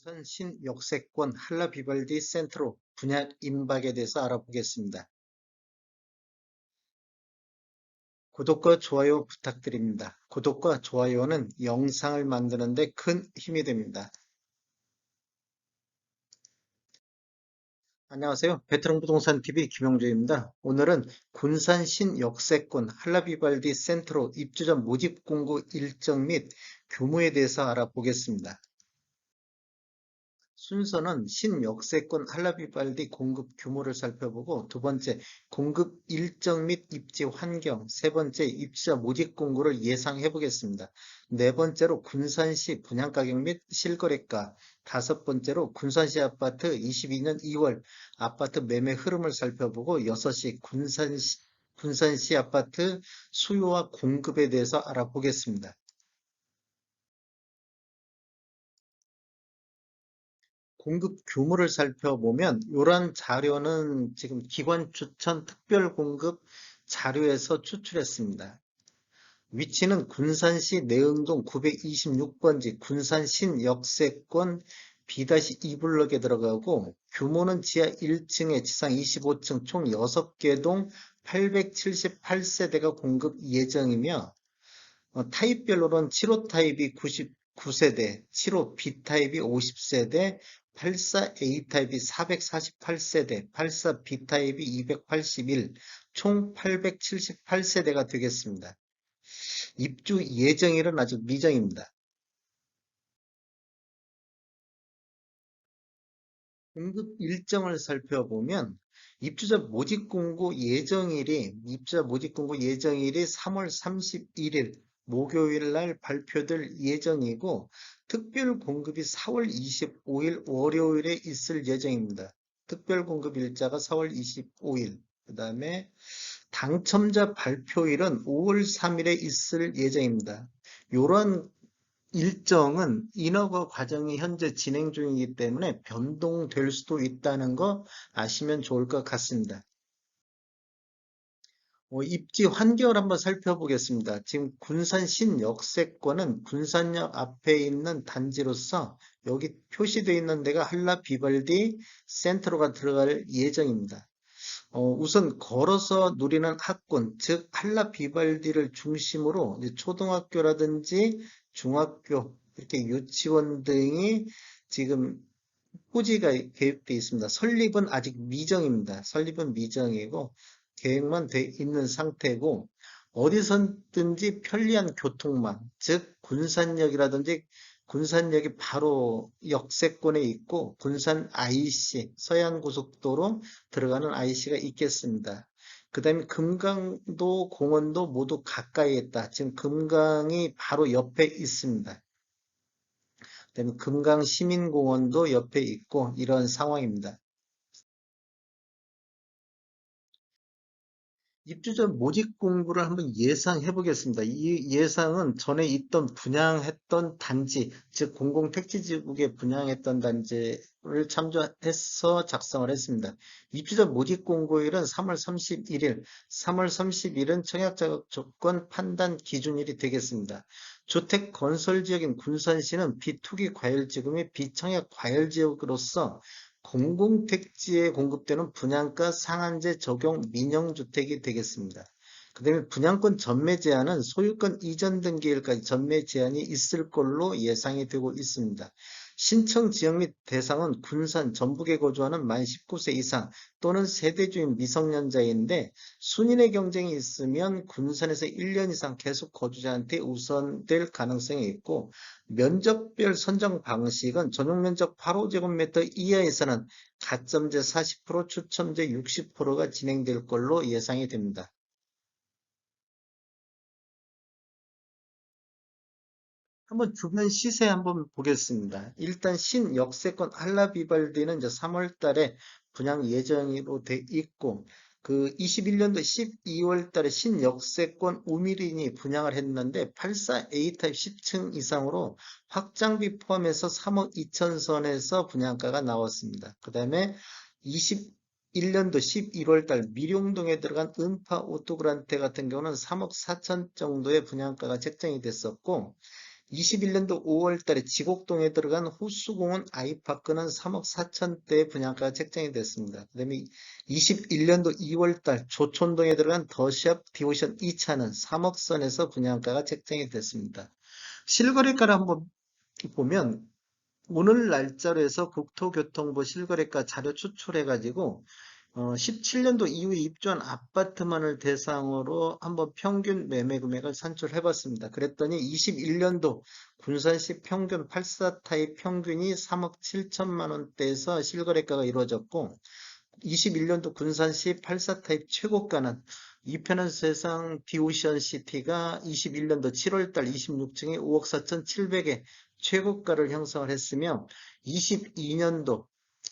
부산 신역세권 한라비발디 센트로 분양 임박에 대해서 알아보겠습니다. 구독과 좋아요 부탁드립니다. 구독과 좋아요는 영상을 만드는 데 큰 힘이 됩니다. 안녕하세요. 베테랑 부동산 TV 김영주입니다. 오늘은 군산 신역세권 한라비발디 센트로 입주자 모집 공고 일정 및 규모에 대해서 알아보겠습니다. 순서는 신역세권 한라비발디 공급 규모를 살펴보고, 두 번째 공급 일정 및 입지 환경, 세 번째 입주자 모집 공고를 예상해 보겠습니다. 네 번째로 군산시 분양가격 및 실거래가, 다섯 번째로 군산시 아파트 22년 2월 아파트 매매 흐름을 살펴보고, 여섯이 군산시 아파트 수요와 공급에 대해서 알아보겠습니다. 공급 규모를 살펴보면 이런 자료는 지금 기관 추천 특별 공급 자료에서 추출했습니다. 위치는 군산시 내흥동 926번지 군산 신역세권 B-2블럭에 들어가고, 규모는 지하 1층에 지상 25층 총 6개 동 878세대가 공급 예정이며, 타입별로는 7호 타입이 99세대, 7호 B 타입이 50세대, 84A 타입이 448세대, 84B 타입이 281, 총 878세대가 되겠습니다. 입주 예정일은 아직 미정입니다. 공급 일정을 살펴보면 입주자 모집 공고 예정일이 3월 31일 목요일 날 발표될 예정이고, 특별 공급이 4월 25일 월요일에 있을 예정입니다. 특별 공급 일자가 4월 25일, 그 다음에 당첨자 발표일은 5월 3일에 있을 예정입니다. 이런 일정은 인허가 과정이 현재 진행 중이기 때문에 변동될 수도 있다는 거 아시면 좋을 것 같습니다. 입지 환경을 한번 살펴보겠습니다. 지금 군산 신역세권은 군산역 앞에 있는 단지로서 여기 표시되어 있는 데가 한라 비발디 센트로가 들어갈 예정입니다. 우선 걸어서 누리는 학군, 즉 한라 비발디를 중심으로 이제 초등학교라든지 중학교, 이렇게 유치원 등이 지금 토지가 계획되어 있습니다. 설립은 아직 미정입니다. 설립은 미정이고 계획만 돼 있는 상태고, 어디서든지 편리한 교통망, 즉 군산역이라든지 군산역이 바로 역세권에 있고 군산 IC, 서해안고속도로 들어가는 IC가 있겠습니다. 그 다음에 금강도 공원도 모두 가까이에 있다. 지금 금강이 바로 옆에 있습니다. 그다음에 금강시민공원도 옆에 있고 이런 상황입니다. 입주자 모집 공고를 한번 예상해 보겠습니다. 이 예상은 전에 있던 분양했던 단지, 즉 공공택지지구에 분양했던 단지를 참조해서 작성을 했습니다. 입주자 모집 공고일은 3월 31일, 3월 30일은 청약자격 조건 판단 기준일이 되겠습니다. 주택 건설 지역인 군산시는 비투기 과열지구 및 비청약 과열지역으로서 공공택지에 공급되는 분양가 상한제 적용 민영주택이 되겠습니다. 그 다음에 분양권 전매 제한은 소유권 이전 등기일까지 전매 제한이 있을 걸로 예상이 되고 있습니다. 신청 지역 및 대상은 군산, 전북에 거주하는 만 19세 이상 또는 세대주인 미성년자인데, 순인의 경쟁이 있으면 군산에서 1년 이상 계속 거주자한테 우선될 가능성이 있고, 면적별 선정 방식은 전용 면적 8호제곱미터 이하에서는 가점제 40%, 추첨제 60%가 진행될 걸로 예상이 됩니다. 한번 주변 시세 한번 보겠습니다. 일단 신역세권 한라비발디는 이제 3월 달에 분양 예정으로 돼 있고, 그 21년도 12월 달에 신역세권 우미린이 분양을 했는데 84A 타입 10층 이상으로 확장비 포함해서 3억 2천 선에서 분양가가 나왔습니다. 그 다음에 21년도 11월 달 미룡동에 들어간 은파 오토그란테 같은 경우는 3억 4천 정도의 분양가가 책정이 됐었고, 21년도 5월 달에 지곡동에 들어간 호수공원 아이파크는 3억 4천대의 분양가가 책정이 됐습니다. 그 다음에 21년도 2월 달 조촌동에 들어간 더샵 디오션 2차는 3억 선에서 분양가가 책정이 됐습니다. 실거래가를 한번 보면 오늘 날짜로 해서 국토교통부 실거래가 자료 추출해가지고 17년도 이후에 입주한 아파트만을 대상으로 한번 평균 매매 금액을 산출해 봤습니다. 그랬더니 21년도 군산시 평균 84 타입 평균이 3억 7천만 원대에서 실거래가가 이루어졌고 21년도 군산시 84 타입 최고가는 이편한 세상 디오션 시티가 21년도 7월달 26층에 5억 4,700에 최고가를 형성을 했으며 22년도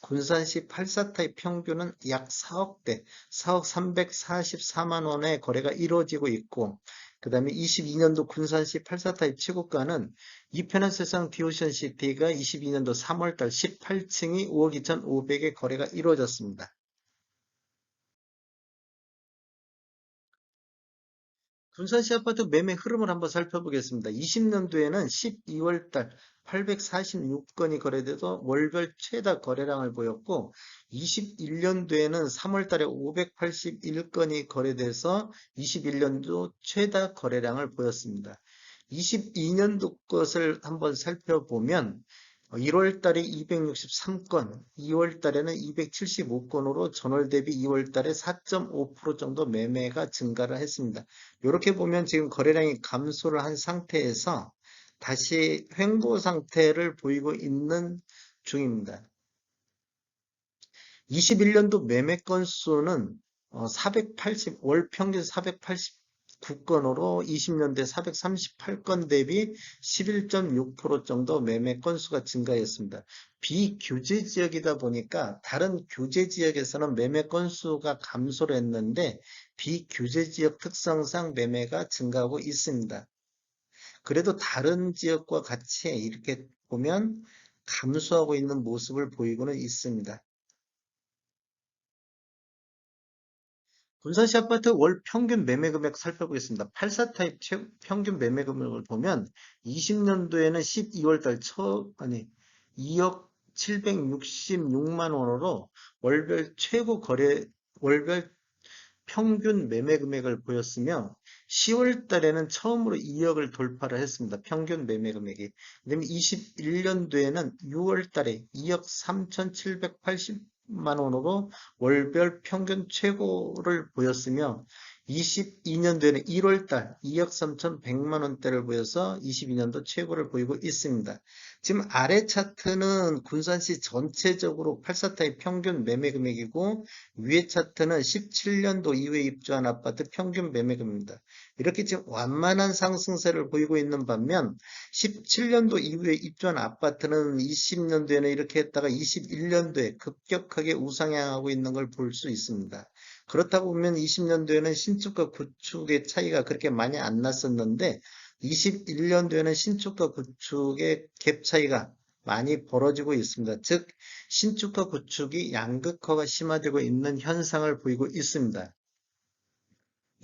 군산시 84 타입 평균은 약 4억대, 4억 344만 원의 거래가 이루어지고 있고 그 다음에 22년도 군산시 84 타입 최고가는 이편한 세상 디오션 시티가 22년도 3월달 18층이 5억 2,500에 거래가 이루어졌습니다. 군산시 아파트 매매 흐름을 한번 살펴보겠습니다. 20년도에는 12월 달 846건이 거래돼서 월별 최다 거래량을 보였고 21년도에는 3월 달에 581건이 거래돼서 21년도 최다 거래량을 보였습니다. 22년도 것을 한번 살펴보면 1월 달에 263건, 2월 달에는 275건으로 전월 대비 2월 달에 4.5% 정도 매매가 증가를 했습니다. 이렇게 보면 지금 거래량이 감소를 한 상태에서 다시 횡보 상태를 보이고 있는 중입니다. 21년도 매매 건수는 월 평균 489건으로 20년대 438건 대비 11.6% 정도 매매 건수가 증가했습니다. 비규제 지역이다 보니까 다른 규제 지역에서는 매매 건수가 감소를 했는데 비규제 지역 특성상 매매가 증가하고 있습니다. 그래도 다른 지역과 같이 이렇게 보면 감소하고 있는 모습을 보이고는 있습니다. 군산시 아파트 월 평균 매매 금액 살펴보겠습니다. 84 타입 평균 매매 금액을 보면 20년도에는 12월 달 2억 766만 원으로 월별 최고 거래 월별 평균 매매 금액을 보였으며 10월 달에는 처음으로 2억을 돌파를 했습니다. 평균 매매 금액이. 그다음에 21년도에는 6월 달에 2억 3,780만 원으로 월별 평균 최고를 보였으며 22년도에는 1월 달 2억 3,100만 원대를 보여서 22년도 최고를 보이고 있습니다. 지금 아래 차트는 군산시 전체적으로 84타입 평균 매매 금액이고 위에 차트는 17년도 이후에 입주한 아파트 평균 매매금입니다. 이렇게 지금 완만한 상승세를 보이고 있는 반면 17년도 이후에 입주한 아파트는 20년도에는 이렇게 했다가 21년도에 급격하게 우상향하고 있는 걸 볼 수 있습니다. 그렇다 보면 20년도에는 신축과 구축의 차이가 그렇게 많이 안 났었는데 21년도에는 신축과 구축의 갭 차이가 많이 벌어지고 있습니다. 즉 신축과 구축이 양극화가 심화되고 있는 현상을 보이고 있습니다.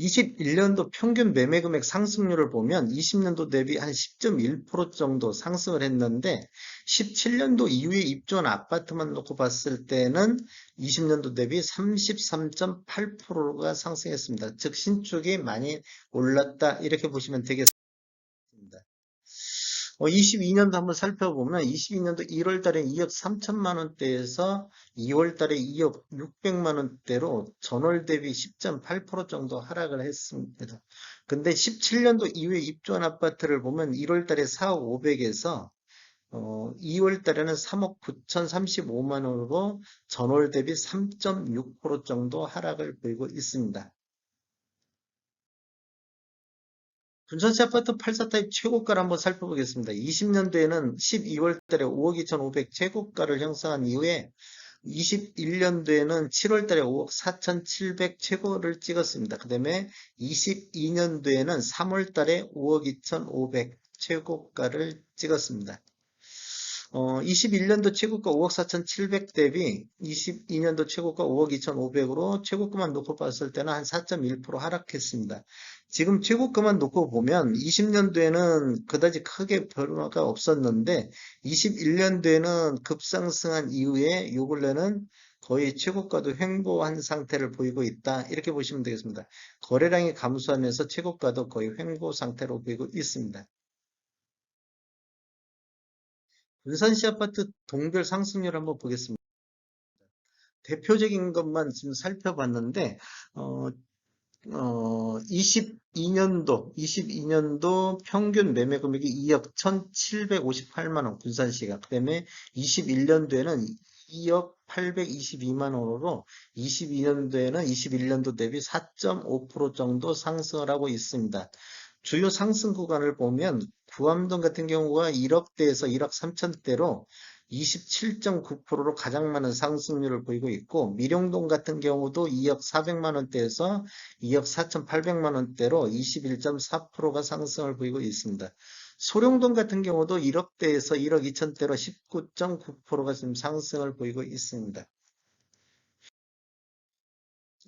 21년도 평균 매매 금액 상승률을 보면 20년도 대비 한 10.1% 정도 상승을 했는데 17년도 이후에 입주한 아파트만 놓고 봤을 때는 20년도 대비 33.8%가 상승했습니다. 즉 신축이 많이 올랐다 이렇게 보시면 되겠습니다. 22년도 한번 살펴보면 22년도 1월 달에 2억 3천만 원대에서 2월 달에 2억 600만 원대로 전월 대비 10.8% 정도 하락을 했습니다. 근데 17년도 이후에 입주한 아파트를 보면 1월 달에 4억 500에서 2월 달에는 3억 9,035만 원으로 전월 대비 3.6% 정도 하락을 보이고 있습니다. 군산시 아파트 84 타입 최고가를 한번 살펴보겠습니다. 20년도에는 12월 달에 5억 2,500 최고가를 형성한 이후에 21년도에는 7월 달에 5억 4,700 최고를 찍었습니다. 그 다음에 22년도에는 3월 달에 5억 2,500 최고가를 찍었습니다. 21년도 최고가 5억 4,700 대비 22년도 최고가 5억 2,500으로 최고가만 놓고 봤을 때는 한 4.1% 하락했습니다. 지금 최고가만 놓고 보면 20년도에는 그다지 크게 변화가 없었는데 21년도에는 급상승한 이후에 요 근래는 거의 최고가도 횡보한 상태를 보이고 있다. 이렇게 보시면 되겠습니다. 거래량이 감소하면서 최고가도 거의 횡보 상태로 보이고 있습니다. 분산시 아파트 동별 상승률 한번 보겠습니다. 대표적인 것만 지금 살펴봤는데, 어, 22년도 평균 매매 금액이 2억 1,758만 원, 군산시가. 그다음에 21년도에는 2억 822만 원으로 22년도에는 21년도 대비 4.5% 정도 상승을 하고 있습니다. 주요 상승 구간을 보면 구암동 같은 경우가 1억대에서 1억 3천대로 27.9%로 가장 많은 상승률을 보이고 있고, 미룡동 같은 경우도 2억 400만 원대에서 2억 4,800만 원대로 21.4%가 상승을 보이고 있습니다. 소룡동 같은 경우도 1억대에서 1억 2천대로 19.9%가 지금 상승을 보이고 있습니다.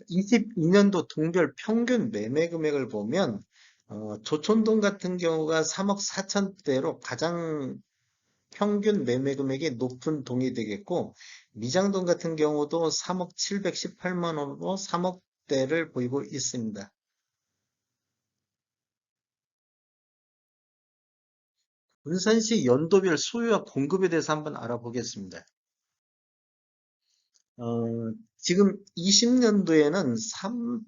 22년도 동별 평균 매매 금액을 보면 조촌동 같은 경우가 3억 4천대로 가장 평균 매매 금액이 높은 동이 되겠고, 미장동 같은 경우도 3억 718만 원으로 3억대를 보이고 있습니다. 군산시 연도별 소유와 공급에 대해서 한번 알아보겠습니다. 지금 20년도에는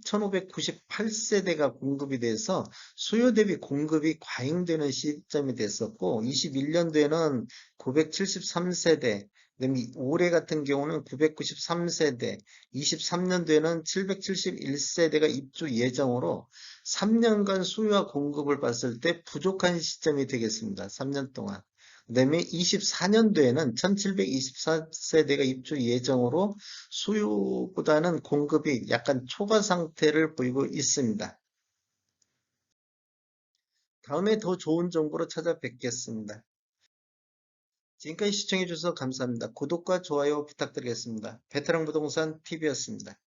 3,598세대가 공급이 돼서 수요 대비 공급이 과잉되는 시점이 됐었고, 21년도에는 973세대, 그다음에 올해 같은 경우는 993세대, 23년도에는 771세대가 입주 예정으로 3년간 수요와 공급을 봤을 때 부족한 시점이 되겠습니다. 3년 동안. 그다음에 24년도에는 1724세대가 입주 예정으로 수요보다는 공급이 약간 초과 상태를 보이고 있습니다. 다음에 더 좋은 정보로 찾아뵙겠습니다. 지금까지 시청해 주셔서 감사합니다. 구독과 좋아요 부탁드리겠습니다. 베테랑 부동산 TV였습니다.